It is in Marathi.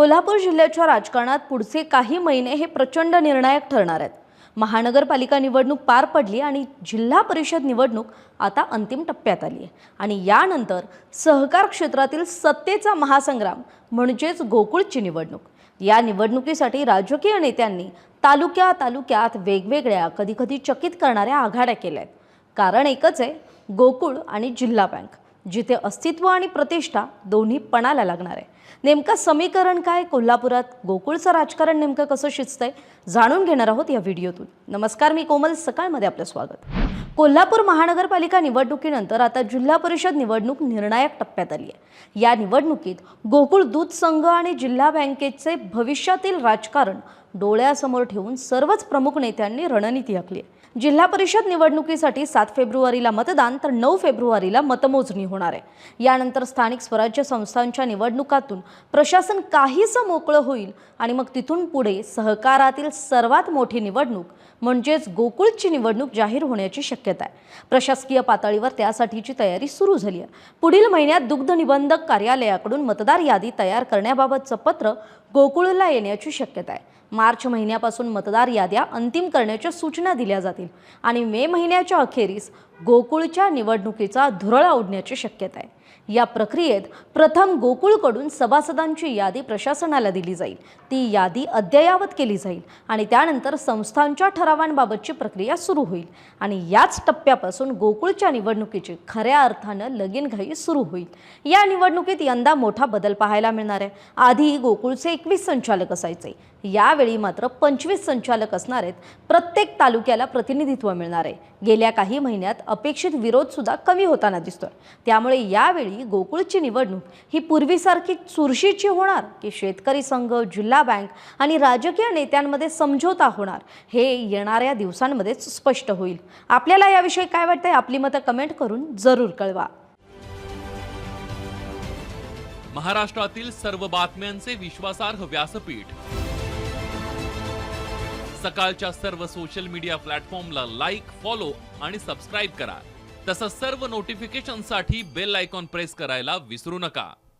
कोल्हापूर जिल्ह्याच्या राजकारणात पुढचे काही महिने हे प्रचंड निर्णायक ठरणार आहेत। महानगरपालिका निवडणूक पार पडली आणि जिल्हा परिषद निवडणूक आता अंतिम टप्प्यात आली आहे आणि यानंतर सहकार क्षेत्रातील सत्तेचा महासंग्राम म्हणजेच गोकुळची निवडणूक। या निवडणुकीसाठी राजकीय नेत्यांनी तालुक्यात वेगवेगळ्या कधी-कधी चकित करणाऱ्या आघाड्या केल्या आहेत। कारण एकच आहे, गोकुळ आणि जिल्हा बँक, जिथे अस्तित्व आणि प्रतिष्ठा दोन्ही पणाला लागणार आहे। नेमका समीकरण काय, कोल्हापुरात गोकुळचं राजकारण नेमकं कसं शिजतंय, जाणून घेणार आहोत या व्हिडिओतून। नमस्कार, मी कोमल, सकाळमध्ये आपलं स्वागत। कोल्हापूर महानगरपालिका निवडणुकीनंतर आता जिल्हा परिषद निवडणूक निर्णायक टप्प्यात आली आहे। या निवडणुकीत गोकुळ दूध संघ आणि जिल्हा बँकेचे भविष्यातील राजकारण डोळ्यासमोर ठेवून सर्वच प्रमुख नेत्यांनी रणनीती आखली आहे। जिल्हा परिषद निवडणुकीसाठी 7 फेब्रुवारीला मतदान तर 9 फेब्रुवारीला मतमोजणी होणार आहे। यानंतर स्थानिक स्वराज्य संस्थांच्या निवडणुकातून प्रशासन काहीसं मोकळं होईल आणि मग तिथून पुढे सहकारातील सर्वात मोठी निवडणूक म्हणजेच गोकुळची निवडणूक जाहीर होण्याची शक्यता आहे। प्रशासकीय पातळीवर त्यासाठीची तयारी सुरू झाली आहे। पुढील महिन्यात दुग्ध निबंधक कार्यालयाकडून मतदार यादी तयार करण्याबाबतचं पत्र गोकुळला येण्याची शक्यता आहे। मार्च महिन्यापासून मतदार याद्या अंतिम करण्याच्या सूचना दिल्या जातील आणि मे महिन्याच्या अखेरीस गोकुळच्या निवडणुकीचा धुरळा उडण्याची शक्यता आहे। या प्रक्रियेत प्रथम गोकुळकडून सभासदांची यादी प्रशासनाला दिली जाईल, ती यादी अद्ययावत केली जाईल आणि त्यानंतर संस्थांच्या ठरावांबाबतची प्रक्रिया सुरू होईल आणि याच टप्प्यापासून गोकुळच्या निवडणुकीची खऱ्या अर्थानं लगीनघाई सुरू होईल। या निवडणुकीत यंदा मोठा बदल पाहायला मिळणार आहे। आधी गोकुळचे 21 संचालक असायचे, यावेळी मात्र 25 संचालक असणार आहेत। प्रत्येक तालुक्याला प्रतिनिधित्व मिळणार आहे। गेल्या काही महिन्यात अपेक्षित विरोध सुद्धा कमी होताना दिसतोय। त्यामुळे यावेळी गोकुळची निवडणूक ही पूर्वीसारखी चुरशीची होणार की शेतकरी संघ, जिल्हा बँक आणि राजकीय नेत्यांमध्ये समझोता होणार, हे येणाऱ्या दिवसांमध्येच स्पष्ट होईल। आपल्याला याविषयी काय वाटतंय, आपली मतं कमेंट करून जरूर कळवा। महाराष्ट्रातील सर्व बातम्यांचे विश्वासार्ह व्यासपीठ, सकाळच्या सर्व सोशल मीडिया प्लॅटफॉर्मला लाईक, फॉलो आणि सबस्क्राईब करा। तसंच सर्व नोटिफिकेशनसाठी बेल आयकॉन प्रेस करायला विसरू नका।